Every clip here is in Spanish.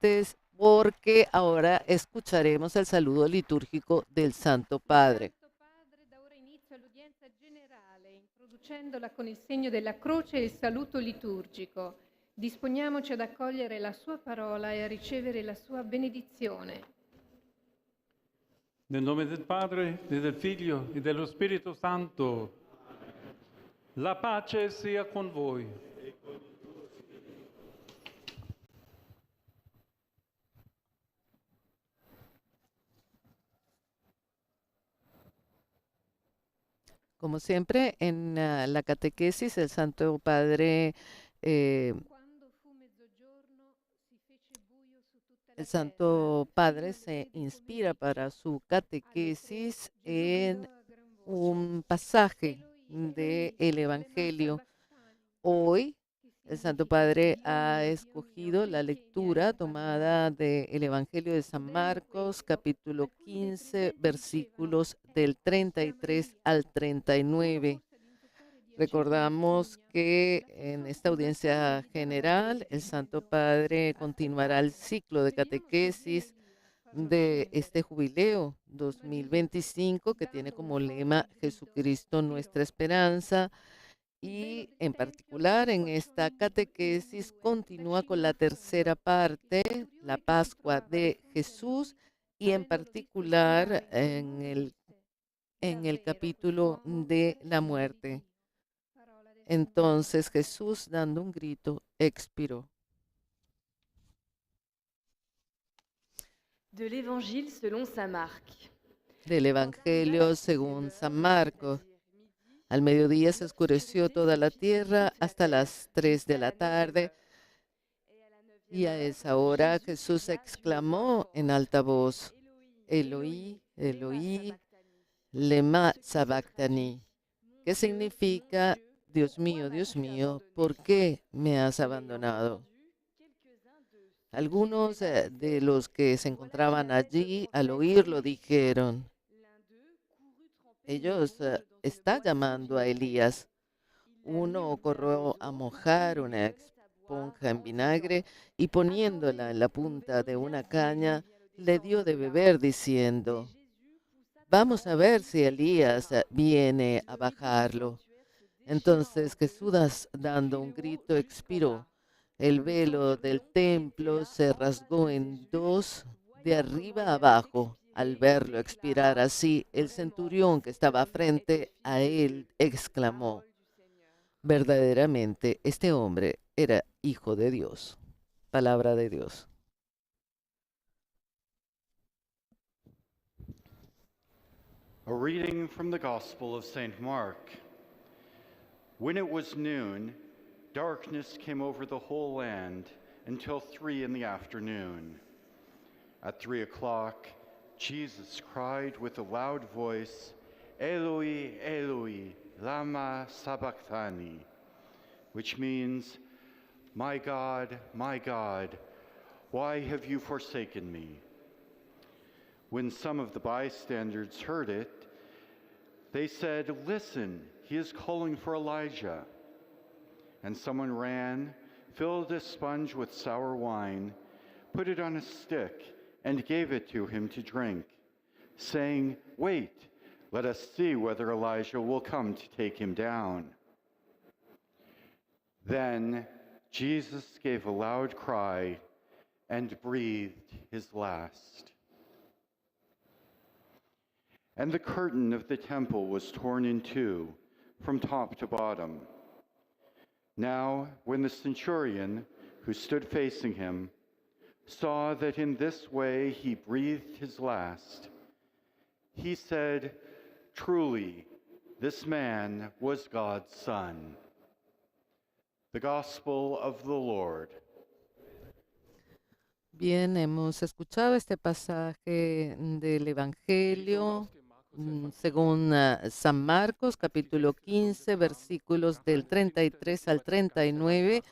presentes porque ahora escucharemos el saludo litúrgico del Santo Padre. Santo Padre dà ora inizio all'udienza generale, introducendola con il segno della croce e il saluto liturgico. Disponiamoci ad accogliere la sua parola e a ricevere la sua benedizione. Nel nome del Padre, e del Figlio e dello Spirito Santo, la pace sia con voi. Como siempre, en la catequesis, el Santo Padre, eh, Quando fu mezzogiorno si fece buio su tutta el la terra. Santo Padre Fino alle se 3 di inspira para pomeriggio. su Alle 3 catequesis Gesù en gridò a gran voce: un pasaje Eloi, del Eloi, lema Evangelio. sabachthani, Hoy, che el Santo significa Padre Dio ha mio, Dio mio, escogido la perché mi hai lectura tomada abbandonato? del Evangelio de San Bello Marcos, questo. capítulo Alcuni dei 15, presenti dicevano: versículos del siamo 33 Elia. al Qualcuno 39. forse ad intoppare diacenti di Recordamos spugna. que La en persona esta sul balcone audiencia gli dava general el voce Santo dicendo: Padre continuará el aspettate, ciclo de vediamo se viene catequesis Elia a farlo de este scendere. jubileo Ma Gesù, 2025 que tiene dando un como lema forte grido, Jesucristo spirò. nuestra esperanza, Il velo y del en tempio particular si en squarciò esta in catequesis due, da continúa con cima la a tercera fondo. Il parte, la centurione che si Pascua trovava di de fronte a Jesús, lui, y en avendolo visto particular spirare in quel modo, disse: en el davvero capítulo quest'uomo de era la figlio di muerte. Dio. Parola del Signore. Entonces Jesús, dando un grito, expiró. De l'Évangile selon saint Marc. Del Quand arriva la Evangelio sixième según heure, San Marcos. c'est-à-dire midi, Al mediodía se oscureció l'obscurité toda se la fit sur tierra toute la hasta terre, las 3 de jusqu'à la la neuvième tarde, heure. Et à la y neuvième a heure, esa hora Jésus Jesús cria d'une voix exclamó en forte: alta voz, Éloi, Eloí, Éloi, lema Eloí, sabachthani, lema ce qui se traduit: sabachthani, que Mon significa, Dieu, pourquoi Dios m'as-tu mío, abandonné? ¿por qué me has L'ayant abandonado? entendu, quelques-uns de ceux qui étaient Algunos là de disaient: los que se Voilà qui encontraban arrête le allí al prophète en oírlo Égypte. dijeron, L'un d'eux courut tremper une ellos éponge dans une está boisson llamando a vinaigre. Elías. Il la mit Uno au bien des corrió a eaux et mojar lui una donnait à boire esponja en en disant: vinagre y poniéndola Attendez, en la nous punta verrons de bien una si Élie caña, vient le le dio descendre de de là. beber Mais diciendo, Jésus poussa très vamos a fort et ver dit: si Elías J'irai. viene a Le médecin du bajarlo. sanctuaire se déchira en Entonces deux Jesús, depuis dando un le haut grito, jusqu'en bas. expiró. El Le velo del centurion qui était templo là se en face rasgó de en Jésus, dos de voyant comment arriba il a allait abajo. Al expirer, verlo expirar déclara: así, el Vraiment, centurión que cet estaba homme était frente fils a de Dieu. él exclamó, Parole du Seigneur. verdaderamente este hombre era hijo de Dios. Palabra de Dios. A reading from the Gospel of St. Mark. When it was noon, darkness came over the whole land until 3 in the afternoon. At 3 o'clock, Jesus cried with a loud voice, Eloi, Eloi, lama sabachthani, which means, my God, why have you forsaken me? When some of the bystanders heard it, they said, listen, he is calling for Elijah. And someone ran, filled a sponge with sour wine, put it on a stick, and gave it to him to drink, saying, wait, let us see whether Elijah will come to take him down. Then Jesus gave a loud cry and breathed his last. And the curtain of the temple was torn in two, from top to bottom. Now, when the centurion, who stood facing him, saw that in this way he breathed his last, he said, truly, this man was God's Son. The Gospel of the Lord. Bien, hemos escuchado este pasaje del Evangelio según San Marcos, capítulo 15, versículos del 33 al 39.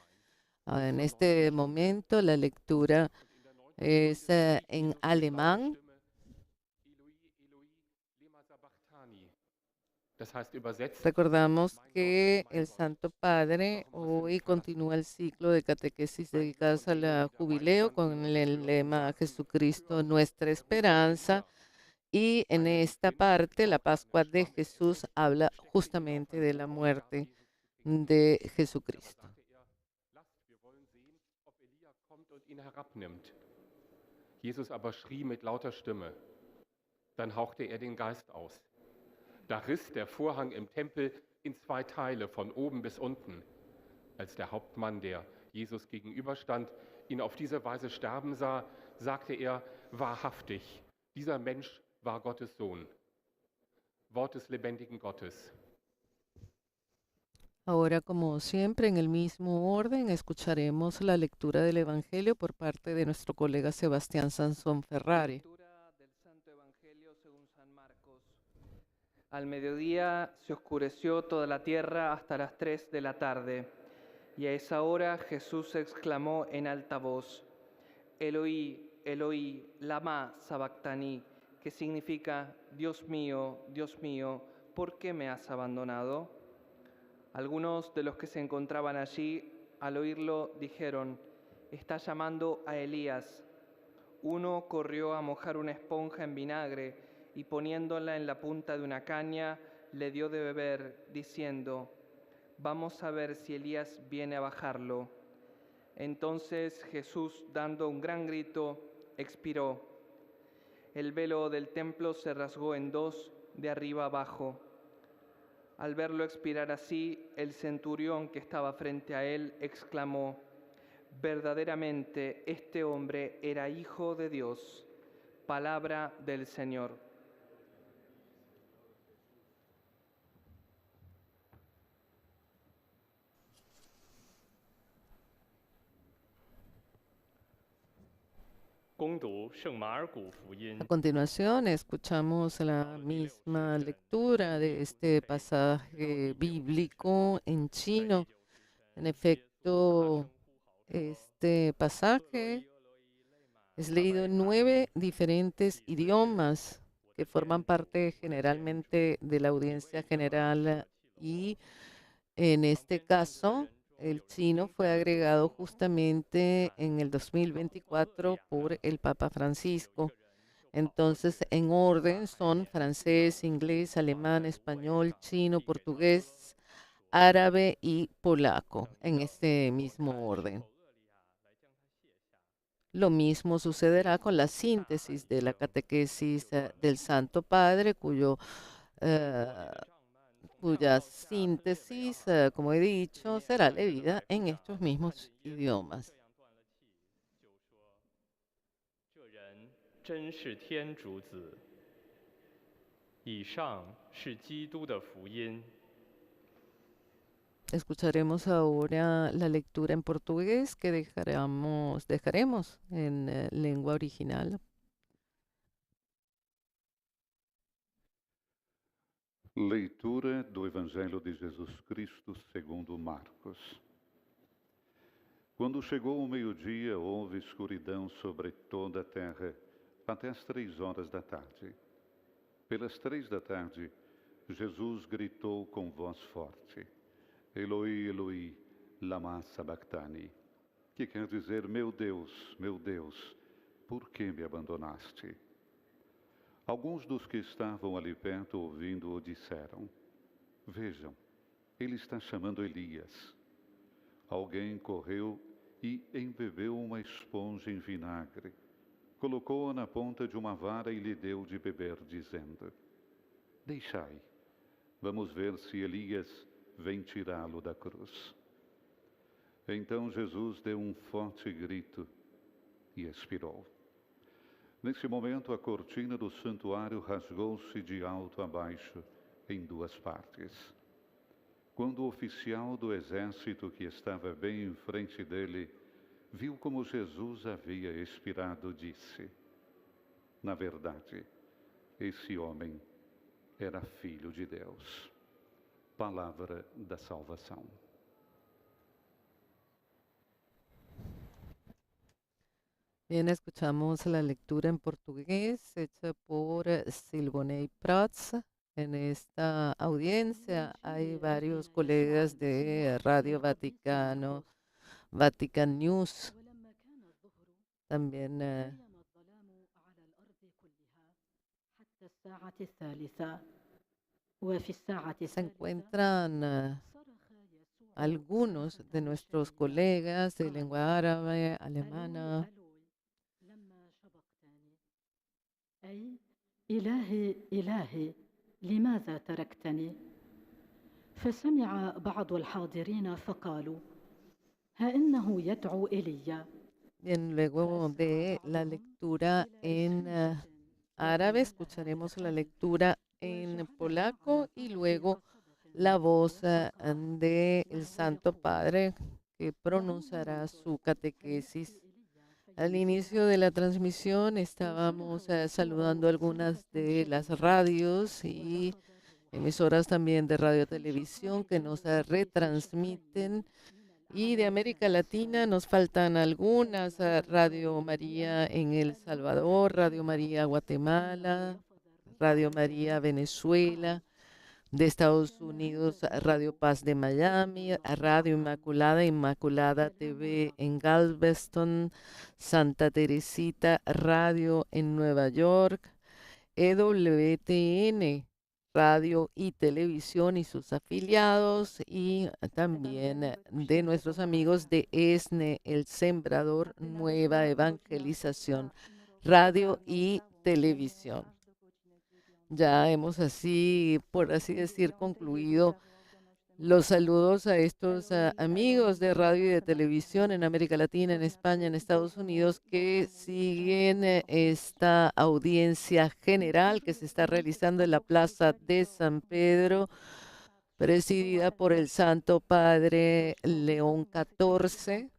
En este momento la lectura es en alemán. Das heißt übersetzt, Recordamos que el Santo Padre hoy continúa el ciclo de catequesis dedicadas al jubileo con el lema Jesucristo, nuestra esperanza. Y en esta parte, la Pascua de Jesús habla justamente de la muerte de da Jesucristo. sagte er, lasst, wir wollen sehen, ob Elia kommt und ihn herabnimmt. Jesus aber schrie mit lauter Stimme. Dann hauchte er den Geist aus. Da riss der Vorhang im Tempel in 2 Teile, von oben bis unten. Als der Hauptmann, der Jesus gegenüberstand, ihn auf diese Weise sterben sah, sagte er, wahrhaftig, dieser Mensch war Gottes Sohn. Wort des lebendigen Gottes. Ahora, como siempre, en el mismo orden, escucharemos la lectura del Evangelio por parte de nuestro colega Sebastián Sansón Ferrari. Lectura del Santo Evangelio según San Marcos. Al mediodía se oscureció toda la tierra hasta las 3 de la tarde, y a esa hora Jesús exclamó en alta voz, Eloí, Eloí, lama sabactani, que significa, Dios mío, ¿por qué me has abandonado? Algunos de los que se encontraban allí, al oírlo, dijeron, está llamando a Elías. Uno corrió a mojar una esponja en vinagre y poniéndola en la punta de una caña, le dio de beber, diciendo, vamos a ver si Elías viene a bajarlo. Entonces Jesús, dando un gran grito, expiró. El velo del templo se rasgó en 2, de arriba abajo. Al verlo expirar así, el centurión que estaba frente a él exclamó, verdaderamente este hombre era hijo de Dios. Palabra del Señor. A continuación, escuchamos la misma lectura de este pasaje bíblico en chino. En efecto, este pasaje es leído en 9 diferentes idiomas que forman parte generalmente de la audiencia general y en este caso el chino fue agregado justamente en el 2024 por el Papa Francisco. Entonces, en orden son francés, inglés, alemán, español, chino, portugués, árabe y polaco, en este mismo orden. Lo mismo sucederá con la síntesis de la catequesis del Santo Padre, cuya síntesis, como he dicho, será leída en estos mismos idiomas. Escucharemos ahora la lectura en portugués que dejaremos en lengua original. Leitura do Evangelho de Jesus Cristo segundo Marcos. Quando chegou o meio-dia, houve escuridão sobre toda a terra, até as 3 horas da tarde. Pelas 3 da tarde, Jesus gritou com voz forte, Eloi, Eloi, lama sabactani, que quer dizer, meu Deus, por que me abandonaste? Alguns dos que estavam ali perto ouvindo-o disseram, vejam, ele está chamando Elias. Alguém correu e embebeu uma esponja em vinagre, colocou-a na ponta de uma vara e lhe deu de beber, dizendo, deixai, vamos ver se Elias vem tirá-lo da cruz. Então Jesus deu um forte grito e expirou. Nesse momento, a cortina do santuário rasgou-se de alto a baixo em 2 partes. Quando o oficial do exército que estava bem em frente dele viu como Jesus havia expirado, disse, na verdade, esse homem era filho de Deus. Palavra da salvação. Bien, escuchamos la lectura en portugués hecha por Silvonei Prats en esta audiencia hay varios colegas de Radio Vaticano, Vatican News. También se encuentran algunos de nuestros colegas de lengua árabe, alemana. إلهي إلهي لماذا تركتني؟ فسمع بعض الحاضرين فقالوا ها إنه يدعو إيليا. Bien, luego de la lectura en árabe, escucharemos la lectura en polaco y luego la voz del Santo Padre que pronunciará su catequesis. Al inicio de la transmisión estábamos saludando algunas de las radios y emisoras también de radio y televisión que nos retransmiten. Y de América Latina nos faltan algunas, Radio María en El Salvador, Radio María Guatemala, Radio María Venezuela, de Estados Unidos, Radio Paz de Miami, Radio Inmaculada, Inmaculada TV en Galveston, Santa Teresita Radio en Nueva York, EWTN, Radio y Televisión y sus afiliados, y también de nuestros amigos de ESNE, El Sembrador, Nueva Evangelización, Radio y Televisión. Ya hemos así, por así decir, concluido los saludos a estos amigos de radio y de televisión en América Latina, en España, en Estados Unidos, que siguen esta audiencia general que se está realizando en la Plaza de San Pedro, presidida por el Santo Padre León XIV.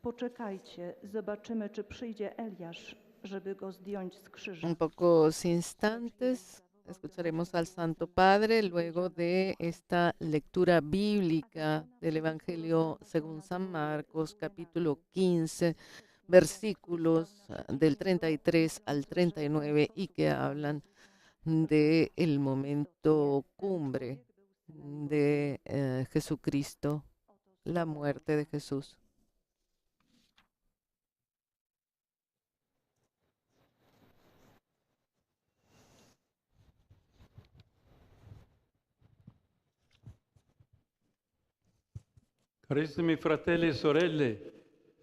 Poczekajcie, zobaczymy, czy przyjdzie Eliasz, żeby go zdjąć z krzyża. En pocos instantes escucharemos al Santo Padre luego de esta lectura bíblica del Evangelio según San Marcos, capítulo 15, versículos del 33 al 39 y que hablan del momento cumbre de Jesucristo, la muerte de Jesús. Carissimi fratelli e sorelle,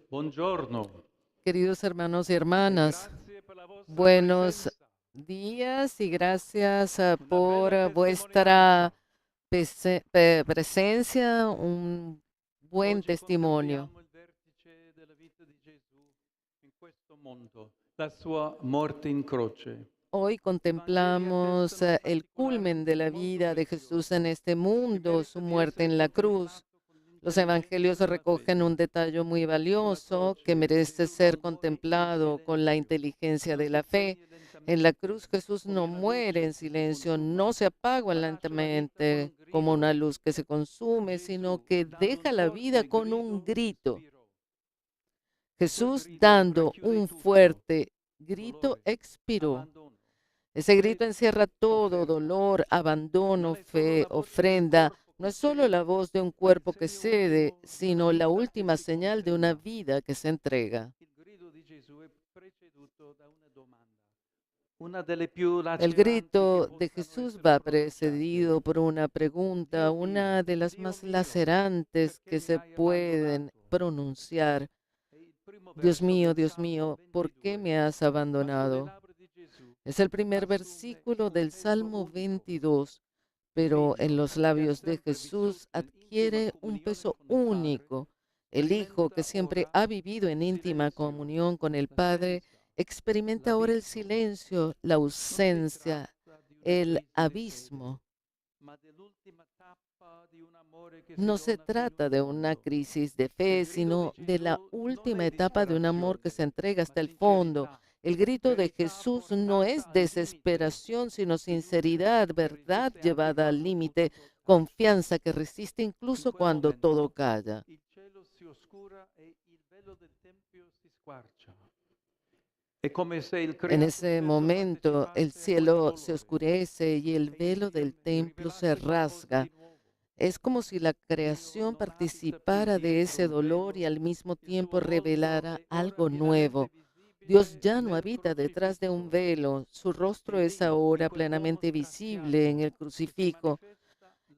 buongiorno. Queridos hermanos y hermanas, buenos días y gracias por vuestra presencia, un buen testimonio. La sua morte in croce. Hoy contemplamos el culmen de la vida de Jesús en este mundo, su muerte en la cruz. Los evangelios recogen un detalle muy valioso que merece ser contemplado con la inteligencia de la fe. En la cruz Jesús no muere en silencio, no se apaga lentamente como una luz que se consume, sino que deja la vida con un grito. Jesús, dando un fuerte grito, expiró. Ese grito encierra todo: dolor, abandono, fe, ofrenda. No es solo la voz de un cuerpo que cede, sino la última señal de una vida que se entrega. El grito de Jesús va precedido por una pregunta, una de las más lacerantes que se pueden pronunciar. Dios mío, ¿por qué me has abandonado? Es el primer versículo del Salmo 22. Pero en los labios de Jesús adquiere un peso único. El Hijo, que siempre ha vivido en íntima comunión con el Padre, experimenta ahora el silencio, la ausencia, el abismo. No se trata de una crisis de fe, sino de la última etapa de un amor que se entrega hasta el fondo. El grito de Jesús no es desesperación, sino sinceridad, verdad llevada al límite, confianza que resiste incluso cuando todo calla. En ese momento el cielo se oscurece y el velo del templo se rasga. Es como si la creación participara de ese dolor y al mismo tiempo revelara algo nuevo. Dios ya no habita detrás de un velo. Su rostro es ahora plenamente visible en el crucifijo.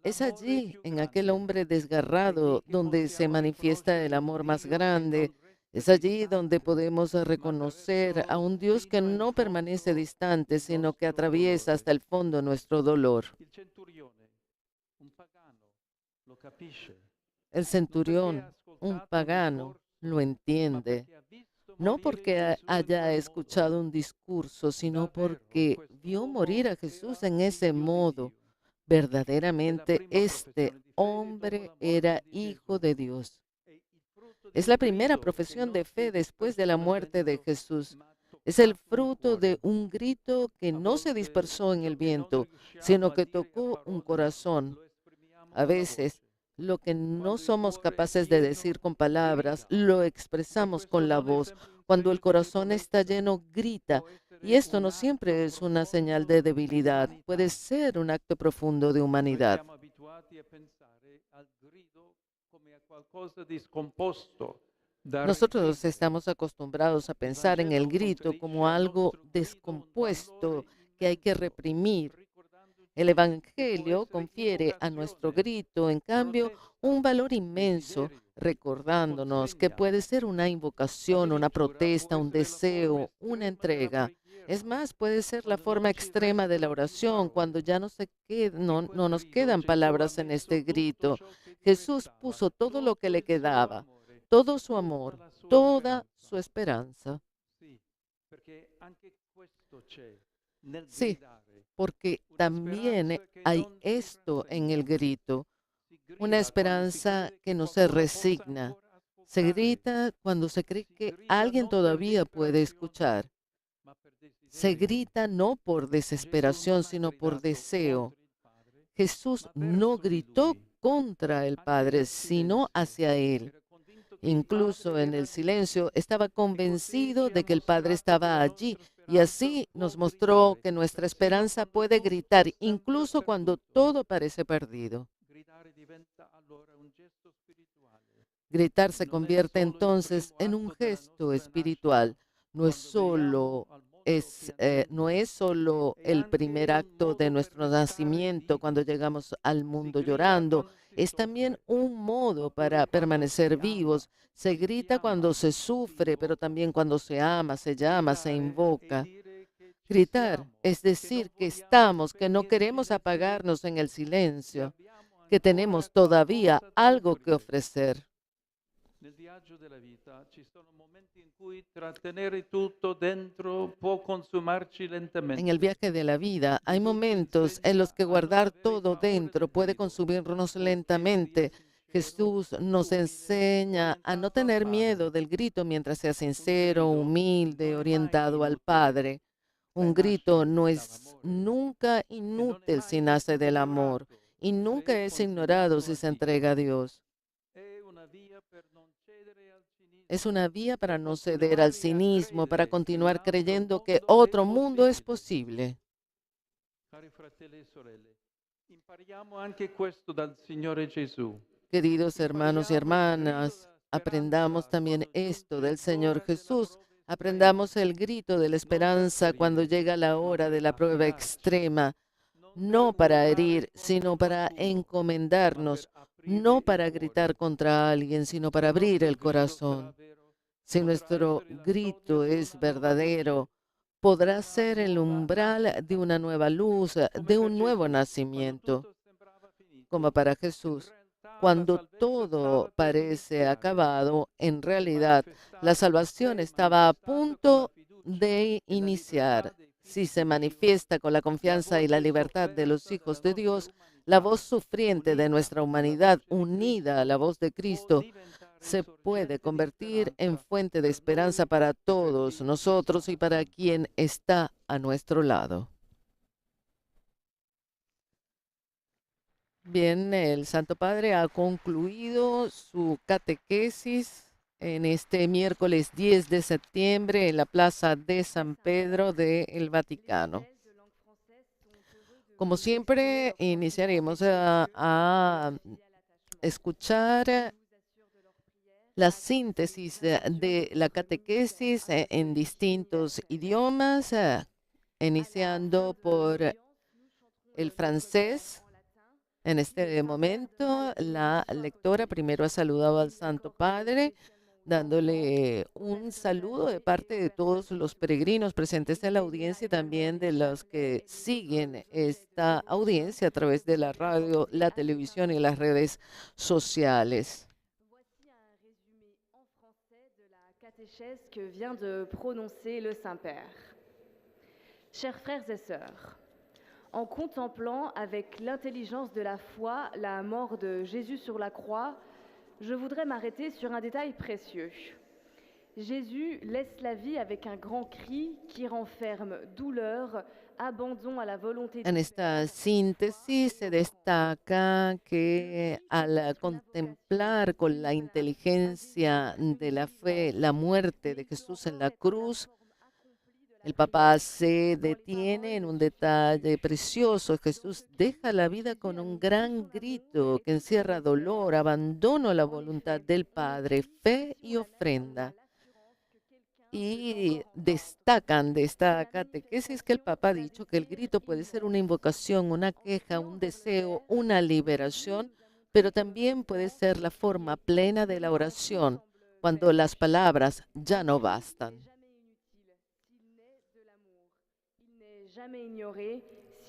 Es allí, en aquel hombre desgarrado, donde se manifiesta el amor más grande. Es allí donde podemos reconocer a un Dios que no permanece distante, sino que atraviesa hasta el fondo nuestro dolor. El centurión, un pagano, lo entiende, no porque haya escuchado un discurso, sino porque vio morir a Jesús en ese modo. Verdaderamente, este hombre era hijo de Dios. Es la primera profesión de fe después de la muerte de Jesús. Es el fruto de un grito que no se dispersó en el viento, sino que tocó un corazón. A veces, lo que no somos capaces de decir con palabras, lo expresamos con la voz. Cuando el corazón está lleno, grita. Y esto no siempre es una señal de debilidad, puede ser un acto profundo de humanidad. Nosotros estamos acostumbrados a pensar en el grito como algo descompuesto que hay que reprimir. El Evangelio confiere a nuestro grito, en cambio, un valor inmenso, recordándonos que puede ser una invocación, una protesta, un deseo, una entrega. Es más, puede ser la forma extrema de la oración, cuando ya no nos quedan palabras en este grito. Jesús puso todo lo que le quedaba, todo su amor, toda su esperanza. Sí, porque también hay esto en el grito, una esperanza que no se resigna. Se grita cuando se cree que alguien todavía puede escuchar. Se grita no por desesperación, sino por deseo. Jesús no gritó contra el Padre, sino hacia Él. Incluso en el silencio, estaba convencido de que el Padre estaba allí y así nos mostró que nuestra esperanza puede gritar incluso cuando todo parece perdido. Gritar se convierte entonces en un gesto espiritual. No es solo el primer acto de nuestro nacimiento cuando llegamos al mundo llorando, es también un modo para permanecer vivos. Se grita cuando se sufre, pero también cuando se ama, se llama, se invoca. Gritar es decir que estamos, que no queremos apagarnos en el silencio, que tenemos todavía algo que ofrecer. Nel viaggio della vita ci sono momenti in cui trattenere tutto dentro può consumarci lentamente. En el viaje de la vida hay momentos en los que guardar todo dentro puede consumirnos lentamente. Jesús nos enseña a no tener miedo del grito mientras sea sincero, humilde, orientado al Padre. Un grito no es nunca inútil si nace del amor y nunca es ignorado si se entrega a Dios. Es una vía para no ceder al cinismo, para continuar creyendo que otro mundo es posible. Queridos hermanos y hermanas, aprendamos también esto del Señor Jesús. Aprendamos el grito de la esperanza cuando llega la hora de la prueba extrema, no para herir, sino para encomendarnos, no para gritar contra alguien, sino para abrir el corazón. Si nuestro grito es verdadero, podrá ser el umbral de una nueva luz, de un nuevo nacimiento. Como para Jesús, cuando todo parece acabado, en realidad la salvación estaba a punto de iniciar. Si se manifiesta con la confianza y la libertad de los hijos de Dios, la voz sufriente de nuestra humanidad, unida a la voz de Cristo, se puede convertir en fuente de esperanza para todos nosotros y para quien está a nuestro lado. Bien, el Santo Padre ha concluido su catequesis en este miércoles 10 de septiembre en la Plaza de San Pedro del Vaticano. Como siempre, iniciaremos a escuchar la síntesis de la catequesis en distintos idiomas, iniciando por el francés. En este momento, la lectora primero ha saludado al Santo Padre, dándole un saludo de parte de todos los peregrinos presentes en la audiencia y también de los que siguen esta audiencia a través de la radio, la televisión y las redes sociales. Voici un résumé en français de la catéchèse que vient de prononcer le Saint-Père. Chers frères et sœurs, en contemplant avec l'intelligence de la foi la mort de Jésus sur la croix, je voudrais m'arrêter sur un détail précieux. Jésus laisse la vie avec un grand cri qui renferme douleur, abandon à la volonté En esta síntesis se destaca que al contemplar con la inteligencia de la fe la muerte de Jesús en la cruz, el Papa se detiene en un detalle precioso. Jesús deja la vida con un gran grito que encierra dolor, abandono a la voluntad del Padre, fe y ofrenda. Y destacan de esta catequesis que el Papa ha dicho que el grito puede ser una invocación, una queja, un deseo, una liberación, pero también puede ser la forma plena de la oración, cuando las palabras ya no bastan.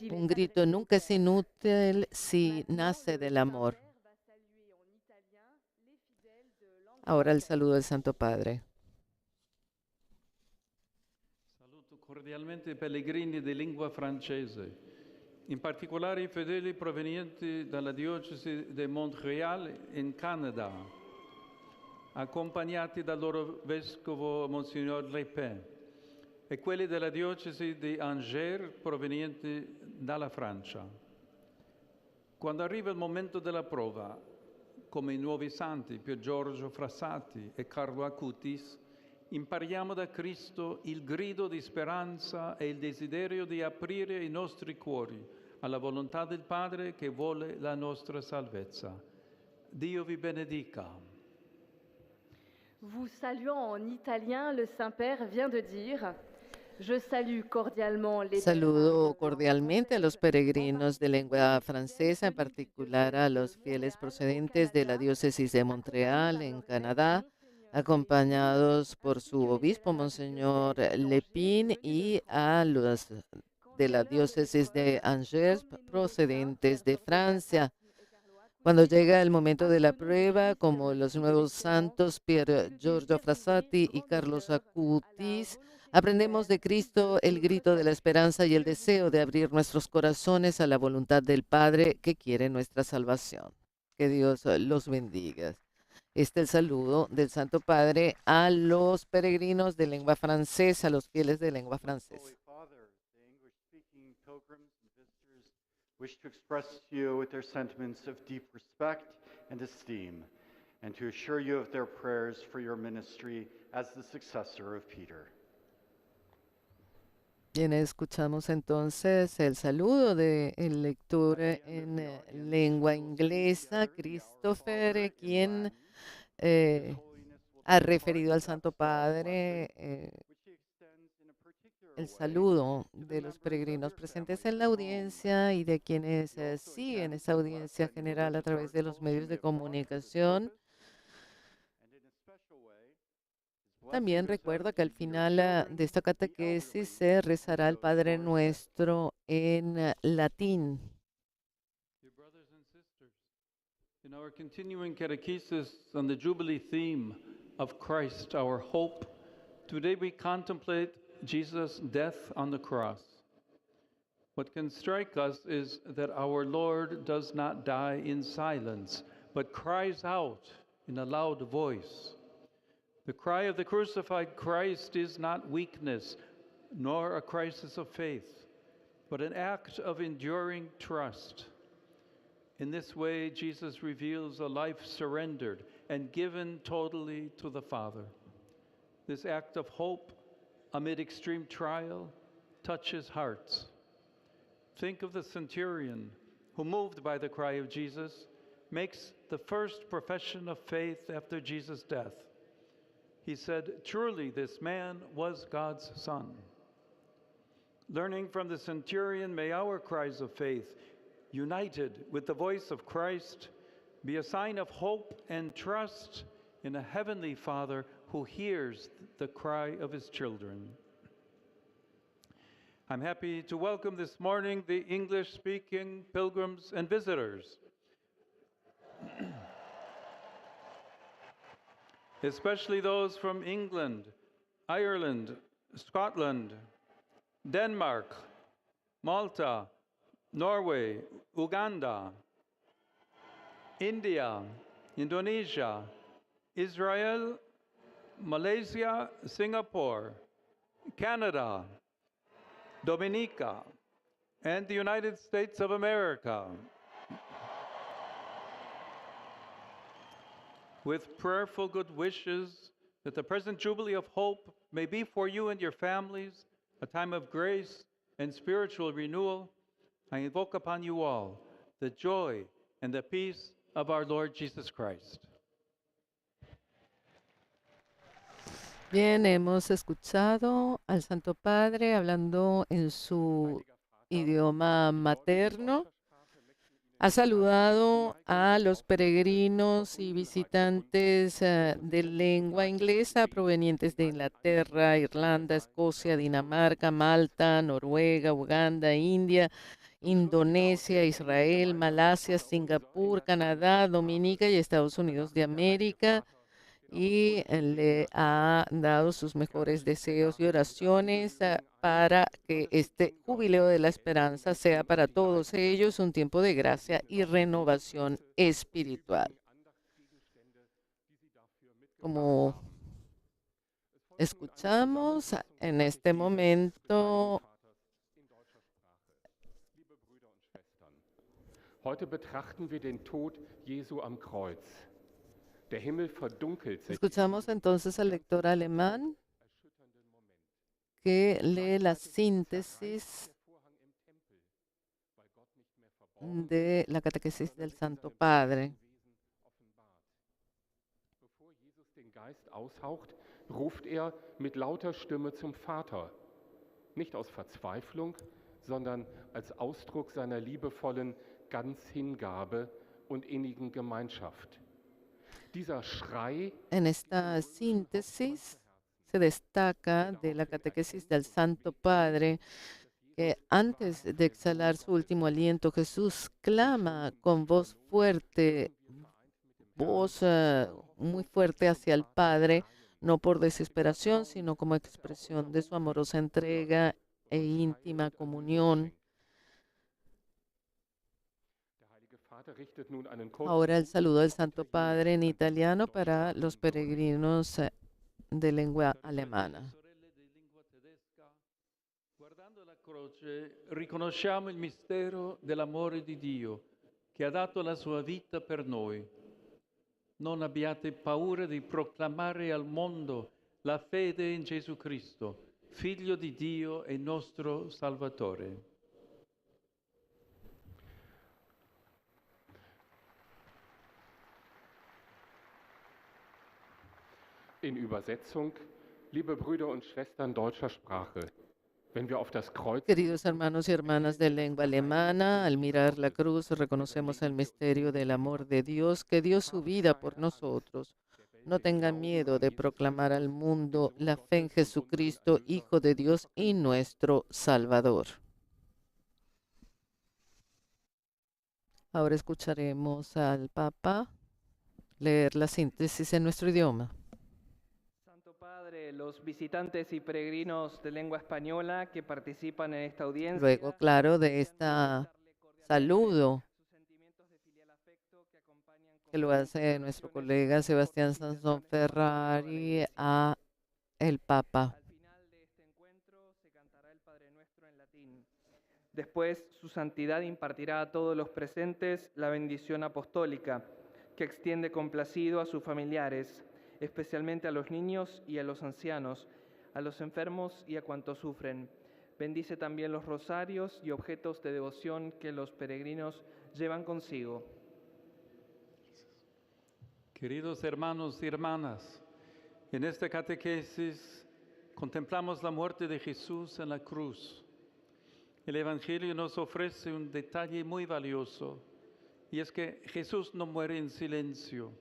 Un grito nunca es inútil si nace del amor. Ahora el saludo del Santo Padre. Saluto cordialmente i pellegrini di lingua francese, in particolare i fedeli provenienti dalla diocesi di Montréal in Canada, accompagnati dal loro vescovo Monsignor Lepin, e quelli della diocesi di Angers provenienti dalla Francia. Quando arriva il momento della prova, come i nuovi santi Pier Giorgio Frassati e Carlo Acutis, impariamo da Cristo il grido di speranza e il desiderio di aprire i nostri cuori alla volontà del Padre che vuole la nostra salvezza. Dio vi benedica. Vous saluant en italien, le Saint-Père vient de dire: Je salue cordialement les Saludo cordialmente a los peregrinos de lengua francesa, en particular a los fieles procedentes de la diócesis de Montreal, en Canadá, acompañados por su obispo, Monseñor Lepin, y a los de la diócesis de Angers, procedentes de Francia. Cuando llega el momento de la prueba, como los nuevos santos Pier Giorgio Frassati y Carlos Acutis, aprendemos de Cristo el grito de la esperanza y el deseo de abrir nuestros corazones a la voluntad del Padre que quiere nuestra salvación. Que Dios los bendiga. Este es el saludo del Santo Padre a los peregrinos de lengua francesa, a los fieles de lengua francesa. Wish to express to you their sentiments of deep respect and esteem, and to assure you of their prayers for your ministry as the successor of Peter. Bien, escuchamos entonces el saludo del lector en lengua inglesa, Christopher, quien ha referido al Santo Padre el saludo de los peregrinos presentes en la audiencia y de quienes siguen esa audiencia general a través de los medios de comunicación. También recuerda que al final de esta catequesis se rezará el Padre Nuestro en latín. In our continuing catechesis on the Jubilee theme of Christ, our hope, today we contemplate Jesus' death on the cross. What can strike us is that our Lord does not die in silence, but cries out in a loud voice. The cry of the crucified Christ is not weakness, nor a crisis of faith, but an act of enduring trust. In this way, Jesus reveals a life surrendered and given totally to the Father. This act of hope amid extreme trial touches hearts. Think of the centurion who, moved by the cry of Jesus, makes the first profession of faith after Jesus' death. He said, "Truly, this man was God's Son." Learning from the centurion, may our cries of faith, united with the voice of Christ, be a sign of hope and trust in a heavenly Father who hears the cry of his children. I'm happy to welcome this morning the English-speaking pilgrims and visitors, especially those from England, Ireland, Scotland, Denmark, Malta, Norway, Uganda, India, Indonesia, Israel, Malaysia, Singapore, Canada, Dominica, and the United States of America. With prayerful good wishes that the present Jubilee of Hope may be for you and your families a time of grace and spiritual renewal, I invoke upon you all the joy and the peace of our Lord Jesus Christ. Bien, hemos escuchado al Santo Padre hablando en su idioma materno. Ha saludado a los peregrinos y visitantes de lengua inglesa provenientes de Inglaterra, Irlanda, Escocia, Dinamarca, Malta, Noruega, Uganda, India, Indonesia, Israel, Malasia, Singapur, Canadá, Dominica y Estados Unidos de América. Y le ha dado sus mejores deseos y oraciones para que este jubileo de la esperanza sea para todos ellos un tiempo de gracia y renovación espiritual. Como escuchamos en este momento, heute betrachten wir den Tod Jesu am Kreuz. Der Himmel verdunkelt sich. Escuchamos entonces al lector alemán que lee la síntesis de la catequesis del Santo Padre. Bevor Jesus den Geist aushaucht, ruft mit lauter Stimme zum Vater. Nicht aus Verzweiflung, sondern als Ausdruck seiner liebevollen Ganzhingabe und innigen Gemeinschaft. En esta síntesis se destaca de la catequesis del Santo Padre que antes de exhalar su último aliento, Jesús clama con voz fuerte, muy fuerte hacia el Padre, no por desesperación, sino como expresión de su amorosa entrega e íntima comunión. Ahora el saludo del Santo Padre en italiano para los peregrinos de lengua alemana. Guardando la croce, riconosciamo il mistero dell'amore di Dio che ha dato la sua vita per noi. Non abbiate paura di proclamare al mondo la fede in Gesù Cristo, Figlio di Dio e nostro Salvatore. In Übersetzung, liebe Brüder und Schwestern deutscher Sprache, wenn wir auf das Kreuz... Queridos hermanos y hermanas de lengua alemana, al mirar la cruz reconocemos el misterio del amor de Dios que dio su vida por nosotros. No tengan miedo de proclamar al mundo la fe en Jesucristo, Hijo de Dios y nuestro Salvador. Ahora escucharemos al Papa leer la síntesis en nuestro idioma. Padre, los visitantes y peregrinos de lengua española que participan en esta audiencia. Luego, claro, de este saludo que lo hace nuestro colega Sebastián Sansón Ferrari a el Papa. Al final de este encuentro se cantará el Padre Nuestro en latín. Después, su santidad impartirá a todos los presentes la bendición apostólica. que extiende complacido a sus familiares, especialmente a los niños y a los ancianos, a los enfermos y a cuantos sufren. Bendice también los rosarios y objetos de devoción que los peregrinos llevan consigo. Queridos hermanos y hermanas, en esta catequesis contemplamos la muerte de Jesús en la cruz. El Evangelio nos ofrece un detalle muy valioso, y es que Jesús no muere en silencio,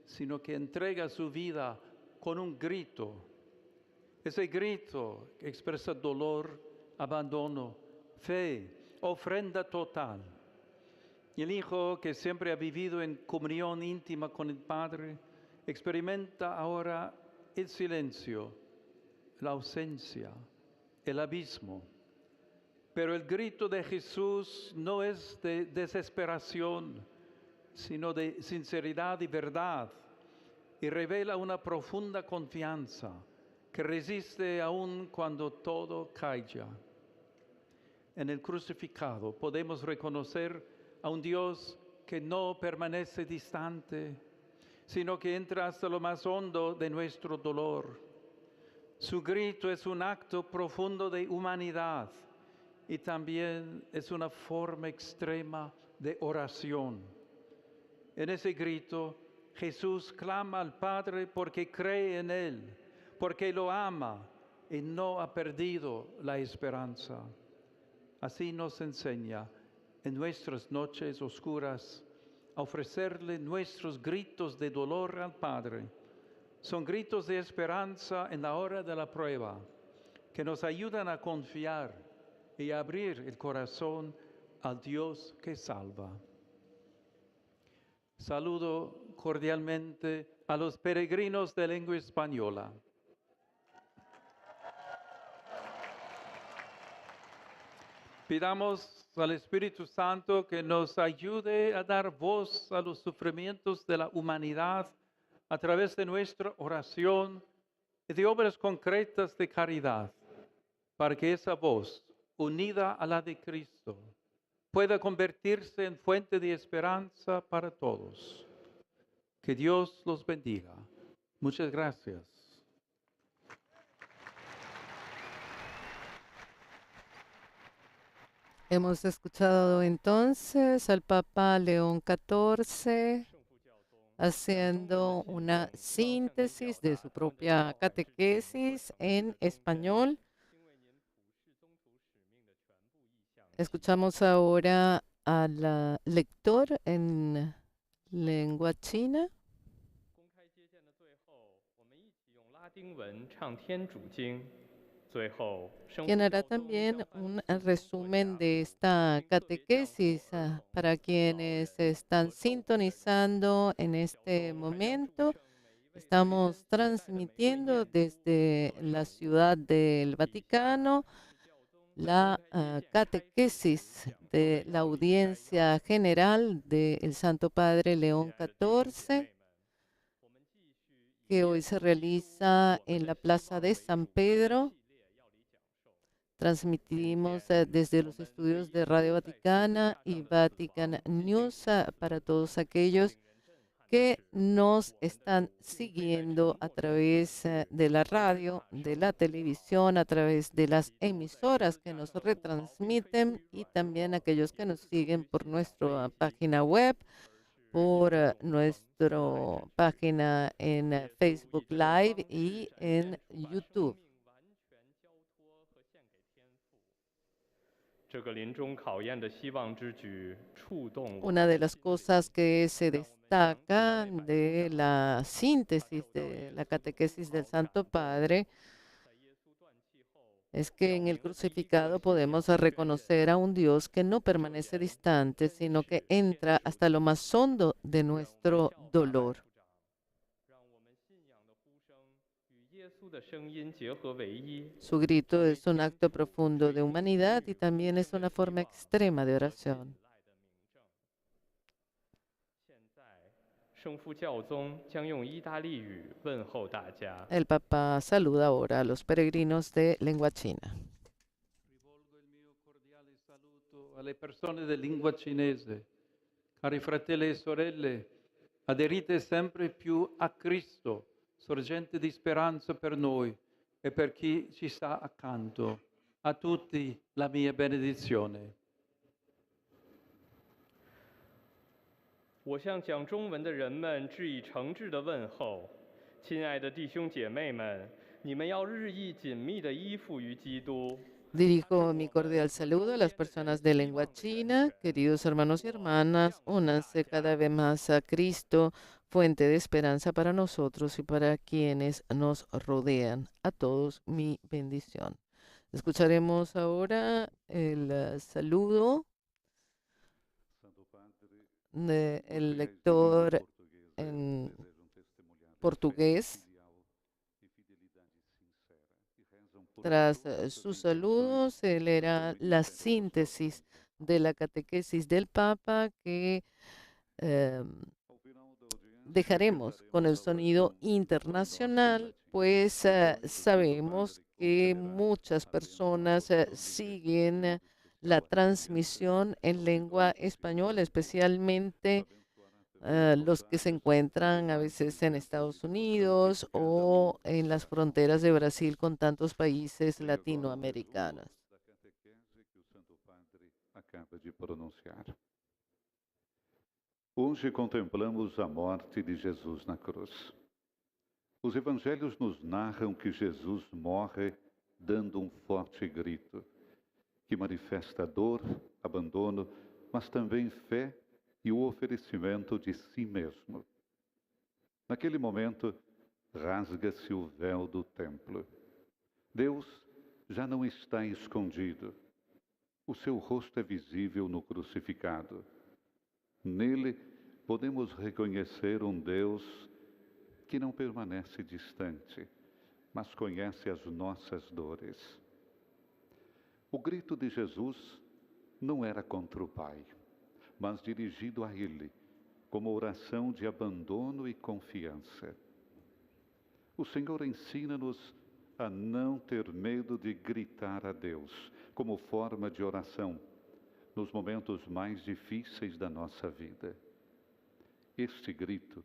sino que entrega su vida con un grito. Ese grito expresa dolor, abandono, fe, ofrenda total. Y el Hijo, que siempre ha vivido en comunión íntima con el Padre, experimenta ahora el silencio, la ausencia, el abismo. Pero el grito de Jesús no es de desesperación, sino de sinceridad y verdad, y revela una profunda confianza que resiste aún cuando todo calla. En el crucificado podemos reconocer a un Dios que no permanece distante, sino que entra hasta lo más hondo de nuestro dolor. Su grito es un acto profundo de humanidad y también es una forma extrema de oración. En ese grito, Jesús clama al Padre porque cree en Él, porque lo ama y no ha perdido la esperanza. Así nos enseña en nuestras noches oscuras a ofrecerle nuestros gritos de dolor al Padre. Son gritos de esperanza en la hora de la prueba, que nos ayudan a confiar y a abrir el corazón al Dios que salva. Saludo cordialmente a los peregrinos de lengua española. Pidamos al Espíritu Santo que nos ayude a dar voz a los sufrimientos de la humanidad a través de nuestra oración y de obras concretas de caridad, para que esa voz, unida a la de Cristo, pueda convertirse en fuente de esperanza para todos. Que Dios los bendiga. Muchas gracias. Hemos escuchado entonces al Papa León XIV haciendo una síntesis de su propia catequesis en español. Escuchamos ahora al lector en lengua china, quien hará también un resumen de esta catequesis para quienes están sintonizando en este momento. Estamos transmitiendo desde la Ciudad del Vaticano la catequesis de la Audiencia General del Santo Padre León XIV, que hoy se realiza en la Plaza de San Pedro. Transmitimos desde los estudios de Radio Vaticana y Vatican News para todos aquellos que nos están siguiendo a través de la radio, de la televisión, a través de las emisoras que nos retransmiten y también aquellos que nos siguen por nuestra página web, por nuestra página en Facebook Live y en YouTube. Una de las cosas que se destaca de la síntesis de la catequesis del Santo Padre es que en el crucificado podemos reconocer a un Dios que no permanece distante, sino que entra hasta lo más hondo de nuestro dolor. Su grito es un acto profundo de humanidad y también es una forma extrema de oración. El Papa saluda ahora a los peregrinos de lengua china. Rivolgo il mio cordiale saluto alle persone di lingua cinese, cari fratelli e sorelle, Aderite sempre più a Cristo, sorgente di speranza per noi e per chi ci sta accanto. A tutti la mia benedizione. 我向讲中文的人们致以诚挚的问候，亲爱的弟兄姐妹们，你们要日益紧密地依附于基督。 Dirijo mi cordial saludo a las personas de lengua china. Queridos hermanos y hermanas, únanse cada vez más a Cristo, fuente de esperanza para nosotros y para quienes nos rodean. A todos mi bendición. Escucharemos ahora el saludo del lector en portugués. Tras su saludo se leerá la síntesis de la catequesis del Papa que dejaremos con el sonido internacional, pues sabemos que muchas personas siguen la transmisión en lengua española, especialmente los que se encuentran a veces en Estados Unidos o en las fronteras de Brasil con tantos países latinoamericanos. Hoje contemplamos a morte de Jesus na cruz. Os evangelhos nos narram que Jesus morre dando forte grito, que manifesta dor, abandono, mas também fé e o oferecimento de si mesmo. Naquele momento, rasga-se o véu do templo. Deus já não está escondido. O seu rosto é visível no crucificado. Nele, podemos reconhecer Deus que não permanece distante, mas conhece as nossas dores. O grito de Jesus não era contra o Pai, mas dirigido a Ele, como oração de abandono e confiança. O Senhor ensina-nos a não ter medo de gritar a Deus, como forma de oração, nos momentos mais difíceis da nossa vida. Este grito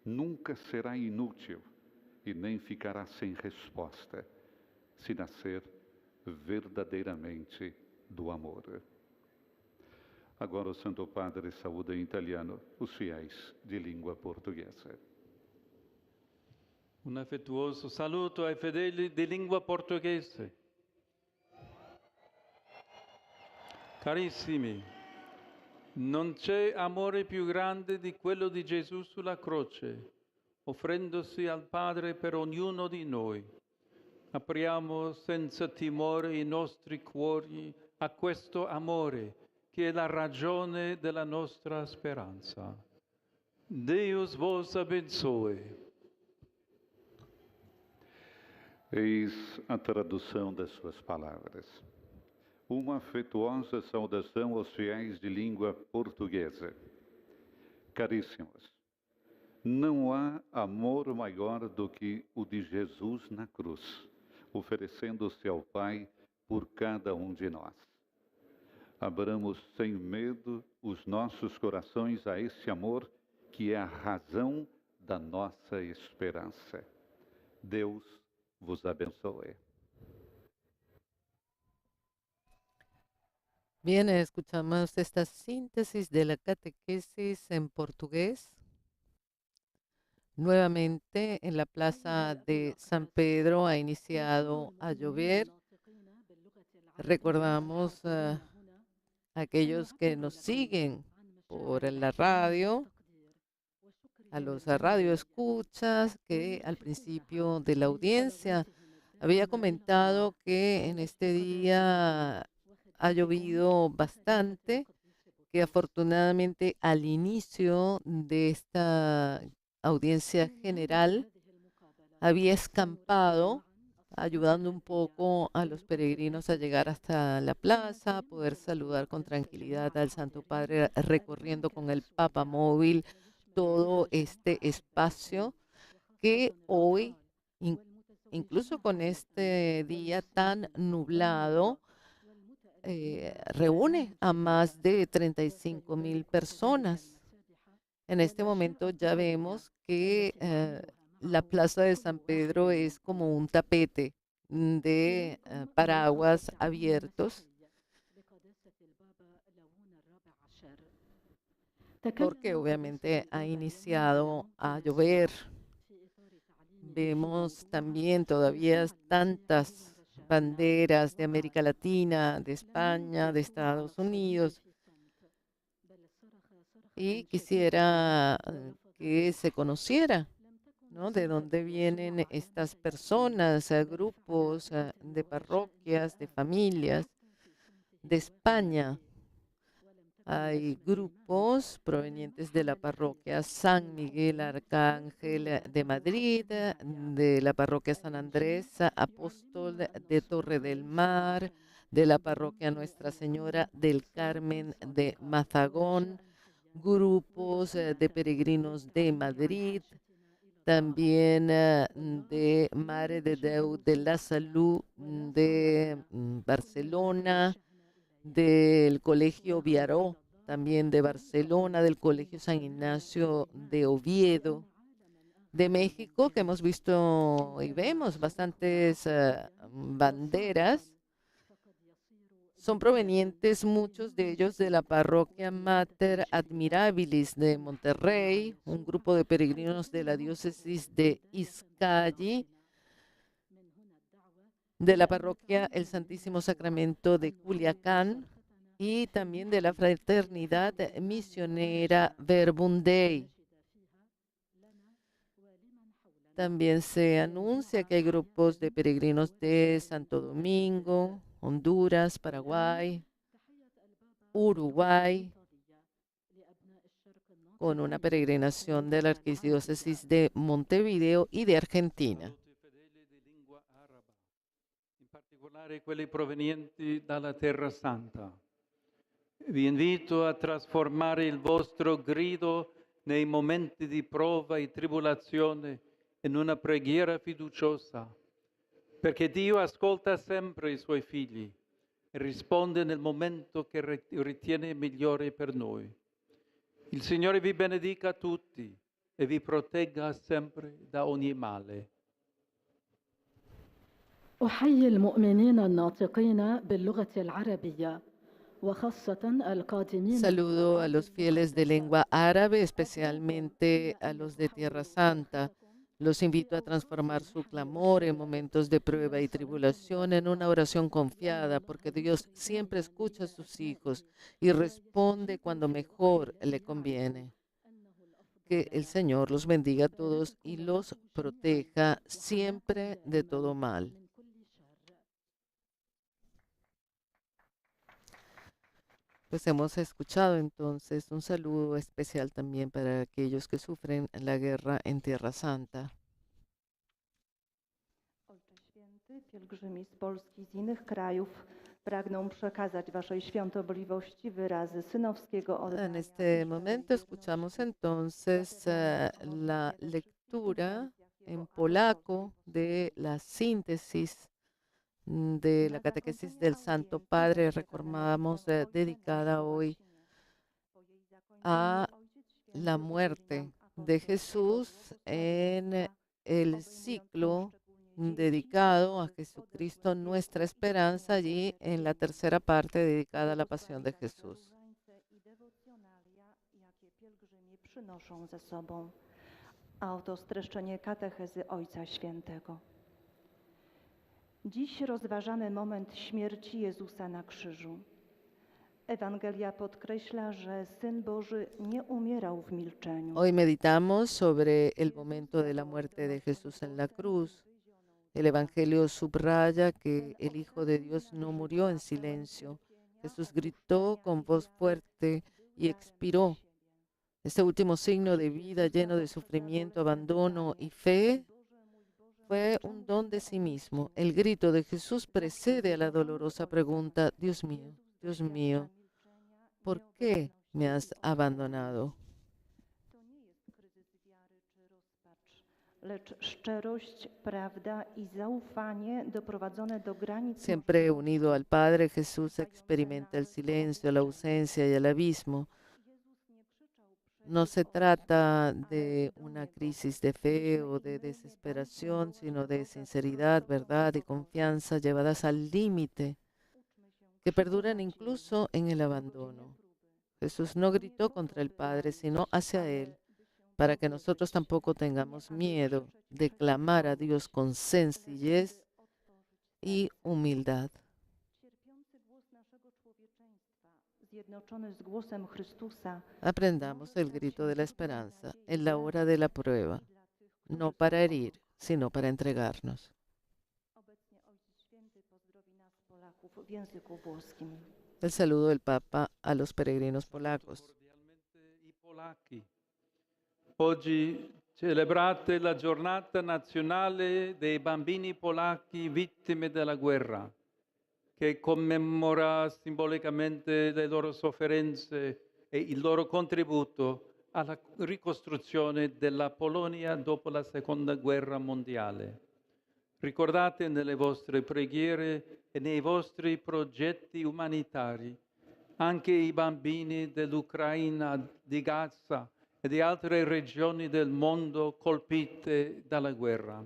nunca será inútil e nem ficará sem resposta, se nascer verdadeiramente do amor. Agora o Santo Padre saúda em italiano os fiéis de língua portuguesa. Un affettuoso saluto ai fedeli di lingua portoghese. Carissimi, non c'è amore più grande di quello di Gesù sulla croce, offrendosi al Padre per ognuno di noi. Apriamo senza timore i nostri cuori a questo amore, che è la ragione della nostra speranza. Deus vos abençoe. Eis a tradução das suas palavras. Uma afetuosa saudação aos fiéis de língua portuguesa. Caríssimos, não há amor maior do que o de Jesus na cruz, oferecendo-se ao Pai por cada um de nós. Abramos sem medo os nossos corações a esse amor que é a razão da nossa esperança. Deus vos abençoe. Bien, escuchamos esta síntesis de la catequesis en portugués. Nuevamente en la plaza de San Pedro ha iniciado a llover. Recordamos a aquellos que nos siguen por la radio, a los radioescuchas que al principio de la audiencia había comentado que en este día ha llovido bastante, que afortunadamente al inicio de esta audiencia general había escampado, ayudando un poco a los peregrinos a llegar hasta la plaza, poder saludar con tranquilidad al Santo Padre recorriendo con el Papa móvil todo este espacio que hoy, incluso con este día tan nublado, reúne a más de 35,000 personas. En este momento ya vemos que la plaza de San Pedro es como un tapete de paraguas abiertos, porque obviamente ha iniciado a llover. Vemos también todavía tantas banderas de América Latina, de España, de Estados Unidos. Y quisiera que se conociera, ¿no?, de dónde vienen estas personas, grupos de parroquias, de familias de España. Hay grupos provenientes de la parroquia San Miguel Arcángel de Madrid, de la parroquia San Andrés Apóstol de Torre del Mar, de la parroquia Nuestra Señora del Carmen de Mazagón, grupos de peregrinos de Madrid, también de Mare de Déu de la Salud de Barcelona, del Colegio Viaró, también de Barcelona, del Colegio San Ignacio de Oviedo, de México, que hemos visto y vemos bastantes banderas. Son provenientes muchos de ellos de la parroquia Mater Admirabilis de Monterrey, un grupo de peregrinos de la diócesis de Izcalli, de la parroquia El Santísimo Sacramento de Culiacán y también de la Fraternidad Misionera Verbum Dei. También se anuncia que hay grupos de peregrinos de Santo Domingo, Honduras, Paraguay, Uruguay, con una peregrinación de la Arquidiócesis de Montevideo y de Argentina. Quelli provenienti dalla Terra Santa. Vi invito a trasformare il vostro grido nei momenti di prova e tribolazione in una preghiera fiduciosa, perché Dio ascolta sempre i suoi figli e risponde nel momento che ritiene migliore per noi. Il Signore vi benedica tutti e vi protegga sempre da ogni male. أحيي المؤمنين الناطقين باللغة العربية وخاصة القادمين. Saludo a los fieles de lengua árabe, especialmente a los de Tierra Santa. Los invito a transformar su clamor en momentos de prueba y tribulación en una oración confiada, porque Dios siempre escucha a sus hijos y responde cuando mejor le conviene. Que el Señor los bendiga a todos y los proteja siempre de todo mal. Pues hemos escuchado entonces un saludo especial también para aquellos que sufren la guerra en Tierra Santa. Ojcze Święty, pielgrzymi z Polski, z innych krajów pragną przekazać Waszej świątobliwości wyrazy synowskiego oddania. En este momento escuchamos entonces la lectura en polaco de la síntesis de la catequesis del Santo Padre. Recordamos dedicada hoy a la muerte de Jesús en el ciclo dedicado a Jesucristo, nuestra esperanza, allí en la tercera parte dedicada a la pasión de Jesús. Przynoszą ze sobą. A oto streszczenie katechezy Ojca Świętego. Dziś rozważamy moment śmierci Jezusa na krzyżu. Ewangelia podkreśla, że Syn Boży nie umierał w milczeniu. Hoy meditamos sobre el momento de la muerte de Jesús en la cruz. El Evangelio subraya que el Hijo de Dios no murió en silencio. Jesús gritó con voz fuerte y expiró. Este último signo de vida lleno de sufrimiento, abandono y fe fue un don de sí mismo. El grito de Jesús precede a la dolorosa pregunta: Dios mío, ¿por qué me has abandonado? Lecz szczerość, prawda i zaufanie doprowadzone do granic. Siempre unido al Padre, Jesús experimenta el silencio, la ausencia y el abismo. No se trata de una crisis de fe o de desesperación, sino de sinceridad, verdad y confianza llevadas al límite, que perduran incluso en el abandono. Jesús no gritó contra el Padre, sino hacia Él, para que nosotros tampoco tengamos miedo de clamar a Dios con sencillez y humildad. Aprendamos el grito de la esperanza en la hora de la prueba, no para herir, sino para entregarnos. El saludo del Papa a los peregrinos polacos. Oggi celebrate la giornata nazionale dei bambini polacchi vittime della guerra, che commemora simbolicamente le loro sofferenze e il loro contributo alla ricostruzione della Polonia dopo la Seconda Guerra Mondiale. Ricordate nelle vostre preghiere e nei vostri progetti umanitari anche i bambini dell'Ucraina, di Gaza e di altre regioni del mondo colpite dalla guerra.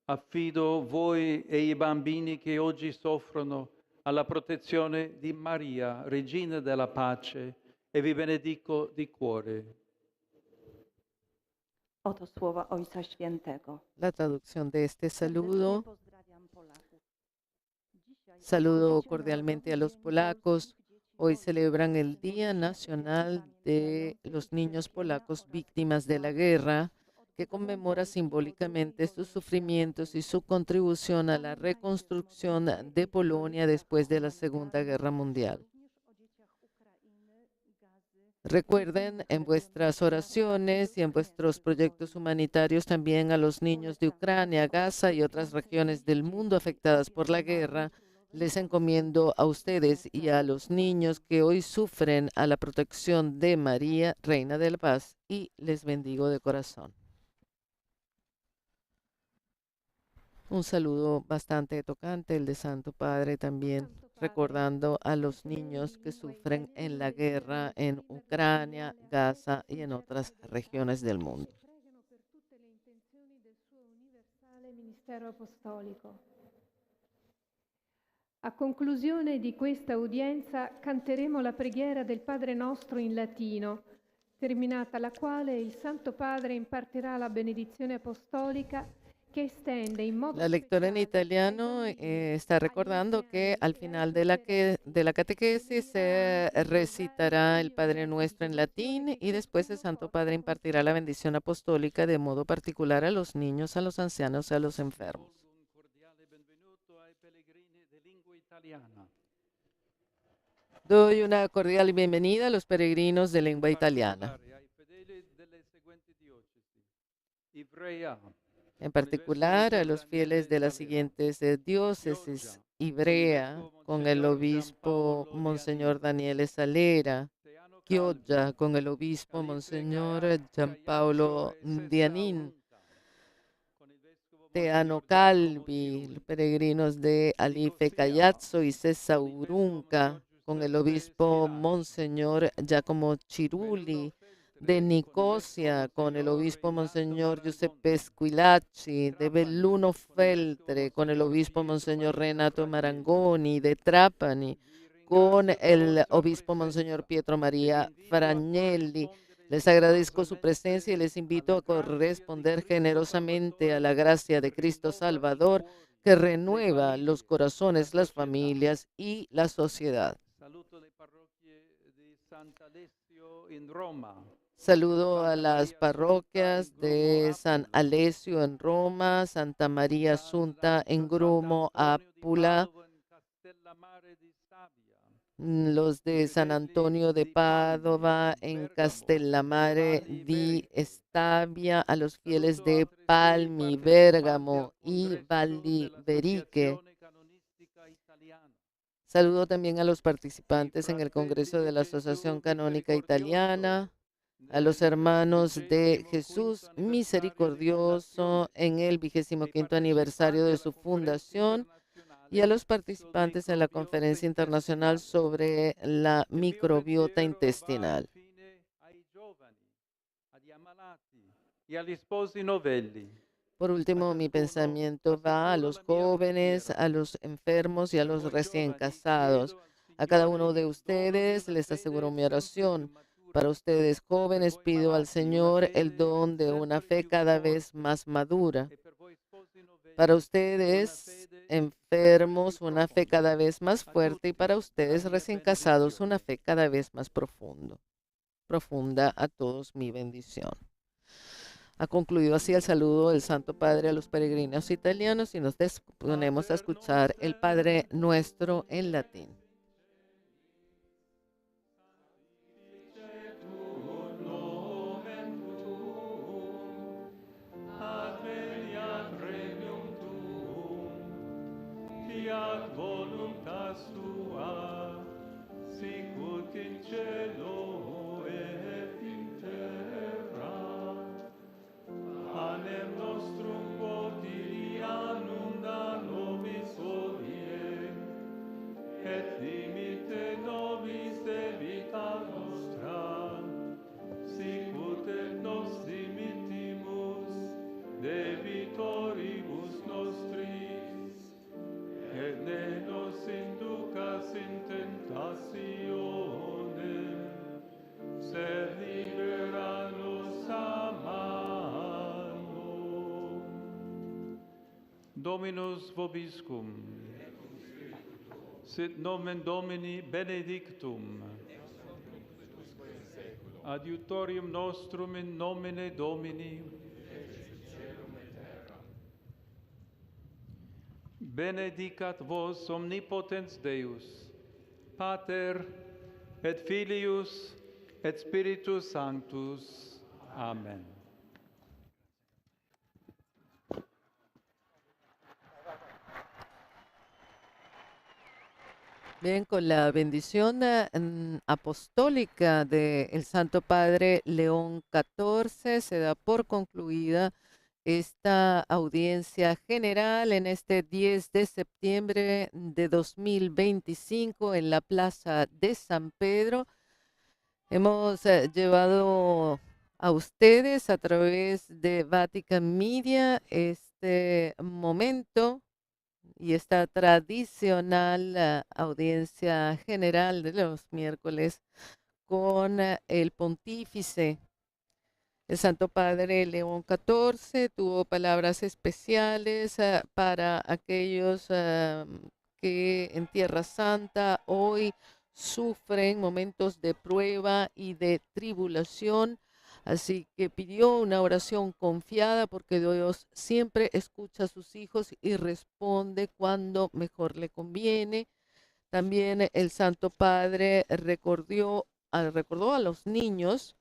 Affido voi e i bambini che oggi soffrono alla protezione di Maria, Regina della Pace, e vi benedico di cuore. Oto słowa Ojca Świętego. La traducción de este saludo. Saludo cordialmente a los polacos. Hoy celebran el Día Nacional de los Niños Polacos Víctimas de la Guerra, que conmemora simbólicamente sus sufrimientos y su contribución a la reconstrucción de Polonia después de la Segunda Guerra Mundial. Recuerden en vuestras oraciones y en vuestros proyectos humanitarios también a los niños de Ucrania, Gaza y otras regiones del mundo afectadas por la guerra. Les encomiendo a ustedes y a los niños que hoy sufren a la protección de María, Reina de la Paz, y les bendigo de corazón. Un saludo bastante tocante, el de Santo Padre también, recordando a los niños que sufren en la guerra en Ucrania, Gaza y en otras regiones del mundo. A conclusione di questa udienza canteremo la preghiera del Padre Nostro in latino, terminata la quale il Santo Padre impartirà la benedizione apostolica que extiende en modo La lectora en italiano está recordando que al final de la catequesis se recitará el Padre Nuestro en latín y después el Santo Padre impartirá la bendición apostólica de modo particular a los niños, a los ancianos y a los enfermos. Doy una cordial bienvenida a los peregrinos de lengua italiana. En particular a los fieles de las siguientes diócesis: Ivrea, con el obispo Monseñor Daniele Salera; Chioggia, con el obispo Monseñor Giampaolo Dianin; Teano Calvi, los peregrinos de Alife Caiazzo y Sessa Urunca, con el obispo Monseñor Giacomo Cirulli; de Nicosia, con el obispo Monseñor Giuseppe Squilacci; de Belluno Feltre, con el obispo Monseñor Renato Marangoni; de Trapani, con el obispo Monseñor Pietro María Fragnelli. Les agradezco su presencia y les invito a corresponder generosamente a la gracia de Cristo Salvador, que renueva los corazones, las familias y la sociedad. Saludo a las parroquias de San Alessio en Roma, Santa María Assunta en Grumo, Apula, los de San Antonio de Padova en Castellamare di Stabia, a los fieles de Palmi, Bérgamo y Valliveriche. Saludo también a los participantes en el Congreso de la Asociación Canónica Italiana, a los hermanos de Jesús Misericordioso en el 25º aniversario de su fundación y a los participantes en la Conferencia Internacional sobre la Microbiota Intestinal. e agli sposi novelli. Por último, mi pensamiento va a los jóvenes, a los enfermos y a los recién casados. A cada uno de ustedes les aseguro mi oración. Para ustedes, jóvenes, pido al Señor el don de una fe cada vez más madura. Para ustedes, enfermos, una fe cada vez más fuerte. Y para ustedes, recién casados, una fe cada vez más profunda. A todos mi bendición. Ha concluido así el saludo del Santo Padre a los peregrinos italianos y nos disponemos a escuchar el Padre Nuestro en latín. Fiat voluntas tua, sicut in cielo et in terra. Panem nostrum quotidianum da nobis hodie, et dimite nobis debita nostra, sicut et nos dimitimus debitoribus nostris, et ne nos inducas in tentationem, sed libera nos a malo. Dominus vobiscum, sit nomen Domini benedictum, adiutorium nostrum in nomine Domini, benedicat vos omnipotens Deus, Pater et Filius et Spiritus Sanctus. Amen. Bien, con la bendición apostólica del Santo Padre León XIV se da por concluida esta audiencia general en este 10 de septiembre de 2025 en la Plaza de San Pedro. Hemos llevado a ustedes a través de Vatican Media este momento y esta tradicional audiencia general de los miércoles con el pontífice. El Santo Padre León XIV tuvo palabras especiales para aquellos que en Tierra Santa hoy sufren momentos de prueba y de tribulación. Así que pidió una oración confiada porque Dios siempre escucha a sus hijos y responde cuando mejor le conviene. También el Santo Padre recordó a los niños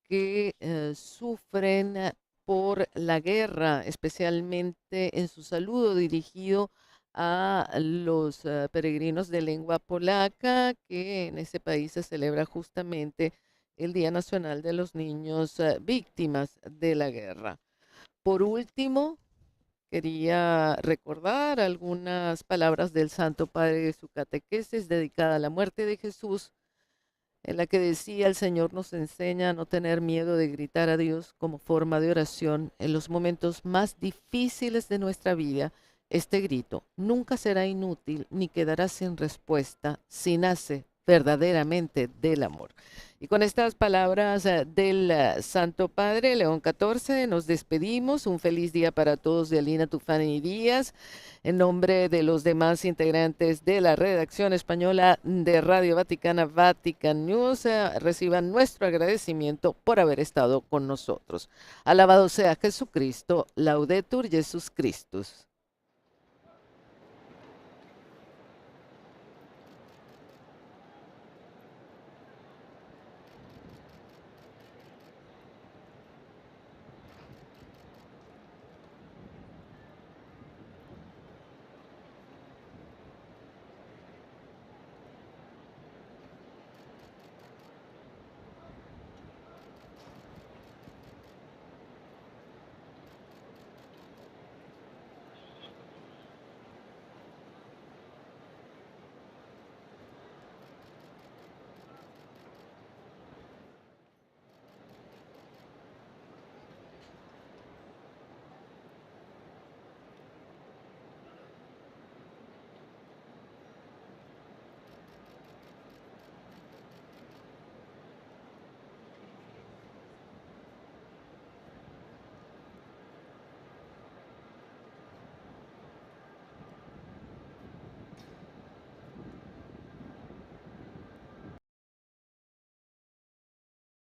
que sufren por la guerra, especialmente en su saludo dirigido a los peregrinos de lengua polaca, que en ese país se celebra justamente el Día Nacional de los Niños Víctimas de la Guerra. Por último, quería recordar algunas palabras del Santo Padre de su catequesis dedicada a la muerte de Jesús, en la que decía: el Señor nos enseña a no tener miedo de gritar a Dios como forma de oración en los momentos más difíciles de nuestra vida. Este grito nunca será inútil ni quedará sin respuesta si nace verdaderamente del amor. Y con estas palabras del Santo Padre León XIV nos despedimos. Un feliz día para todos de Alina Tufani Díaz. En nombre de los demás integrantes de la redacción española de Radio Vaticana, Vatican News, reciban nuestro agradecimiento por haber estado con nosotros. Alabado sea Jesucristo, Laudetur Jesus Christus.